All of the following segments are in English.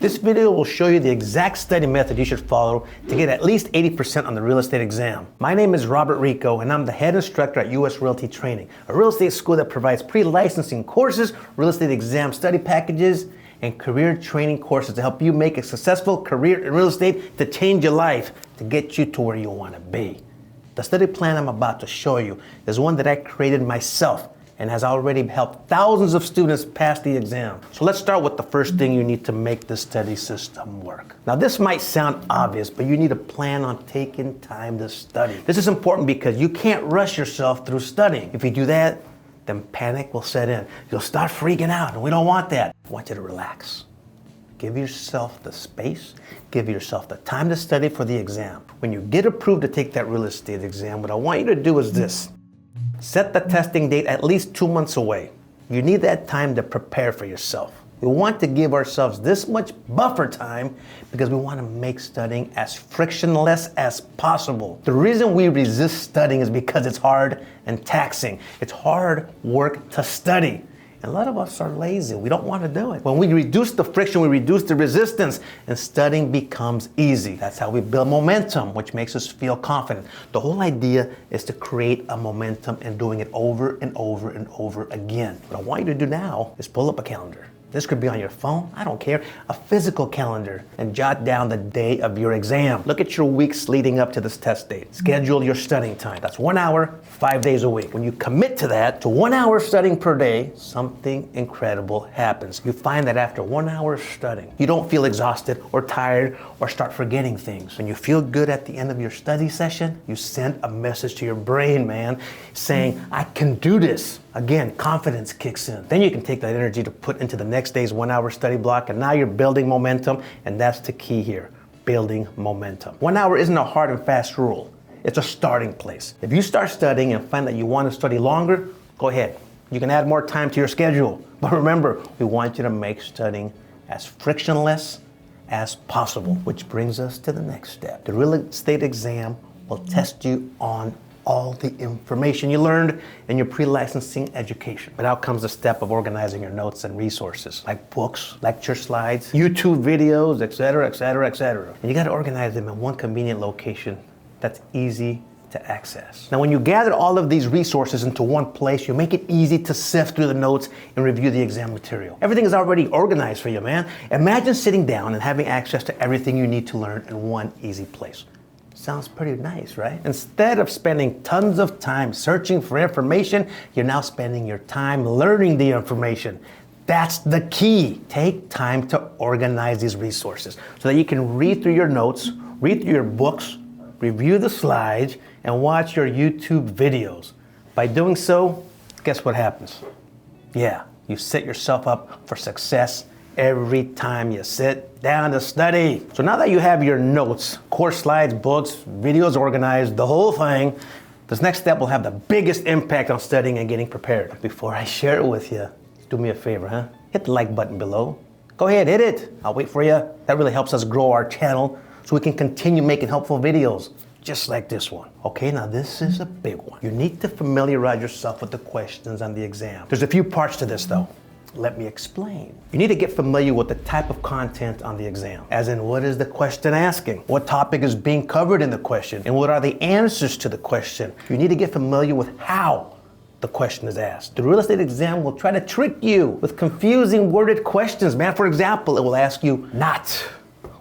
This video will show you the exact study method you should follow to get at least 80% on the real estate exam. My name is Robert Rico and I'm the head instructor at US Realty Training, a real estate school that provides pre-licensing courses, real estate exam study packages, and career training courses to help you make a successful career in real estate to change your life, to get you to where you want to be. The study plan I'm about to show you is one that I created myself and has already helped thousands of students pass the exam. So let's start with the first thing you need to make the study system work. Now this might sound obvious, but you need to plan on taking time to study. This is important because you can't rush yourself through studying. If you do that, then panic will set in. You'll start freaking out, and we don't want that. I want you to relax. Give yourself the space, give yourself the time to study for the exam. When you get approved to take that real estate exam, what I want you to do is this. Set the testing date at least 2 months away. You need that time to prepare for yourself. We want to give ourselves this much buffer time because we want to make studying as frictionless as possible. The reason we resist studying is because it's hard and taxing. It's hard work to study. And a lot of us are lazy. We don't want to do it. When we reduce the friction, we reduce the resistance, and studying becomes easy. That's how we build momentum, which makes us feel confident. The whole idea is to create a momentum and doing it over and over and over again. What I want you to do now is pull up a calendar. This could be on your phone, I don't care, a physical calendar, and jot down the day of your exam. Look at your weeks leading up to this test date. Schedule your studying time. That's 1 hour, 5 days a week. When you commit to that, to 1 hour studying per day, something incredible happens. You find that after 1 hour studying, you don't feel exhausted or tired or start forgetting things. When you feel good at the end of your study session, you send a message to your brain, man, saying, I can do this. Again, confidence kicks in. Then you can take that energy to put into the next day's 1 hour study block, and now you're building momentum, and that's the key here, building momentum. 1 hour isn't a hard and fast rule. It's a starting place. If you start studying and find that you want to study longer, go ahead. You can add more time to your schedule. But remember, we want you to make studying as frictionless as possible, which brings us to the next step. The real estate exam will test you on all the information you learned in your pre-licensing education. But out comes the step of organizing your notes and resources, like books, lecture slides, YouTube videos, etc., etc., etc. And you gotta organize them in one convenient location that's easy to access. Now, when you gather all of these resources into one place, you make it easy to sift through the notes and review the exam material. Everything is already organized for you, man. Imagine sitting down and having access to everything you need to learn in one easy place. Sounds pretty nice, right? Instead of spending tons of time searching for information, you're now spending your time learning the information. That's the key. Take time to organize these resources so that you can read through your notes, read through your books, review the slides, and watch your YouTube videos. By doing so, guess what happens? Yeah, you set yourself up for success every time you sit down to study. So now that you have your notes, course slides, books, videos organized, the whole thing, this next step will have the biggest impact on studying and getting prepared. Before I share it with you, do me a favor, huh? Hit the like button below. Go ahead, hit it. I'll wait for you. That really helps us grow our channel so we can continue making helpful videos just like this one. Okay, now this is a big one. You need to familiarize yourself with the questions on the exam. There's a few parts to this though. Let me explain. You need to get familiar with the type of content on the exam, as in what is the question asking, what topic is being covered in the question, and what are the answers to the question. You need to get familiar with how the question is asked. The real estate exam will try to trick you with confusing worded questions, man. For example, it will ask you not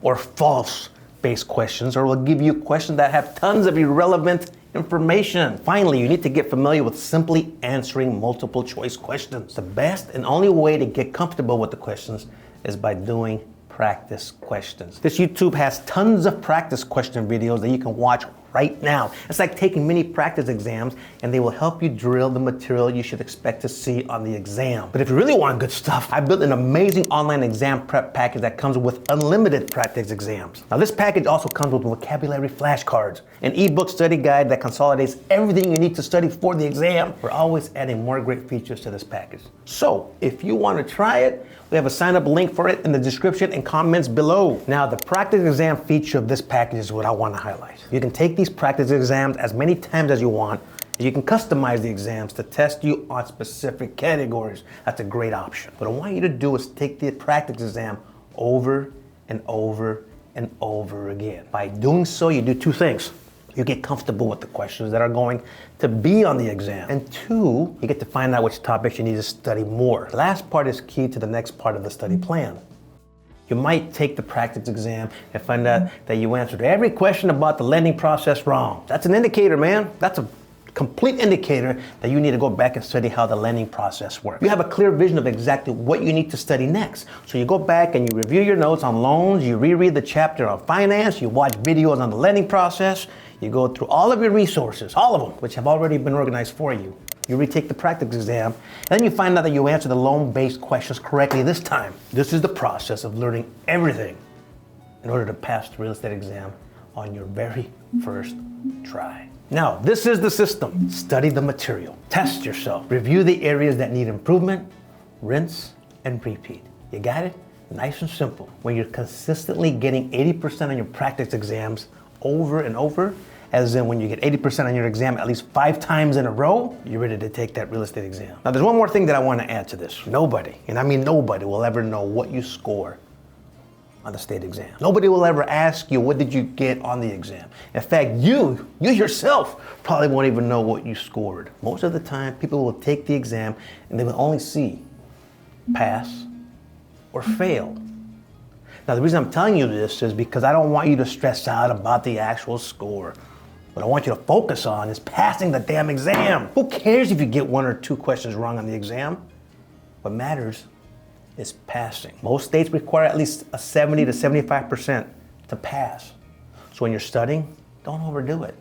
or false based questions, or will give you questions that have tons of irrelevant information. Finally, you need to get familiar with simply answering multiple choice questions. The best and only way to get comfortable with the questions is by doing practice questions. This YouTube has tons of practice question videos that you can watch right now. It's like taking mini practice exams, and they will help you drill the material you should expect to see on the exam. But if you really want good stuff, I built an amazing online exam prep package that comes with unlimited practice exams. Now this package also comes with vocabulary flashcards, an ebook study guide that consolidates everything you need to study for the exam. We're always adding more great features to this package. So if you want to try it, we have a sign up link for it in the description and comments below. Now the practice exam feature of this package is what I want to highlight. You can take these practice exams as many times as you want. You can customize the exams to test you on specific categories. That's a great option. What I want you to do is take the practice exam over and over and over again. By doing so, you do two things. You get comfortable with the questions that are going to be on the exam. And two, you get to find out which topics you need to study more. The last part is key to the next part of the study plan. You might take the practice exam and find out that you answered every question about the lending process wrong. That's an indicator, man. That's a complete indicator that you need to go back and study how the lending process works. You have a clear vision of exactly what you need to study next. So you go back and you review your notes on loans, you reread the chapter on finance, you watch videos on the lending process, you go through all of your resources, all of them, which have already been organized for you. You retake the practice exam, and then you find out that you answer the loan-based questions correctly this time. This is the process of learning everything in order to pass the real estate exam on your very first try. Now, this is the system. Study the material, test yourself, review the areas that need improvement, rinse and repeat. You got it? Nice and simple. When you're consistently getting 80% on your practice exams over and over, as in when you get 80% on your exam at least 5 times in a row, you're ready to take that real estate exam. Now, there's one more thing that I want to add to this. Nobody, and I mean nobody, will ever know what you score on the state exam. Nobody will ever ask you, what did you get on the exam? In fact, you yourself probably won't even know what you scored. Most of the time, people will take the exam and they will only see pass or fail. Now, the reason I'm telling you this is because I don't want you to stress out about the actual score. What I want you to focus on is passing the damn exam. Who cares if you get 1 or 2 questions wrong on the exam? What matters is passing. Most states require at least a 70 to 75% to pass. So when you're studying, don't overdo it.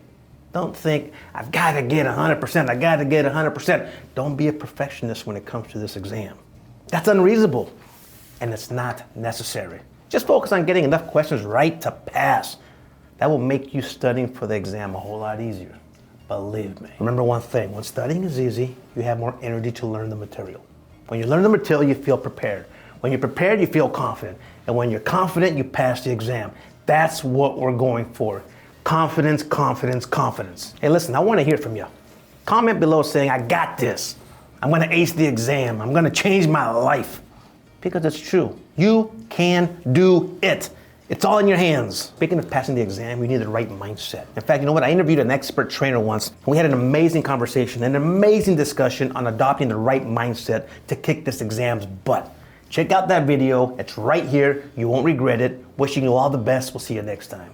Don't think, I've got to get 100%, I got to get 100%. Don't be a perfectionist when it comes to this exam. That's unreasonable, and it's not necessary. Just focus on getting enough questions right to pass. That will make you studying for the exam a whole lot easier. Believe me. Remember one thing, when studying is easy, you have more energy to learn the material. When you learn the material, you feel prepared. When you're prepared, you feel confident. And when you're confident, you pass the exam. That's what we're going for. Confidence, confidence, confidence. Hey, listen, I want to hear from you. Comment below saying, I got this. I'm going to ace the exam. I'm going to change my life. Because it's true. You can do it. It's all in your hands. Speaking of passing the exam, you need the right mindset. In fact, you know what? I interviewed an expert trainer once, and we had an amazing conversation, an amazing discussion on adopting the right mindset to kick this exam's butt. Check out that video. It's right here. You won't regret it. Wishing you all the best. We'll see you next time.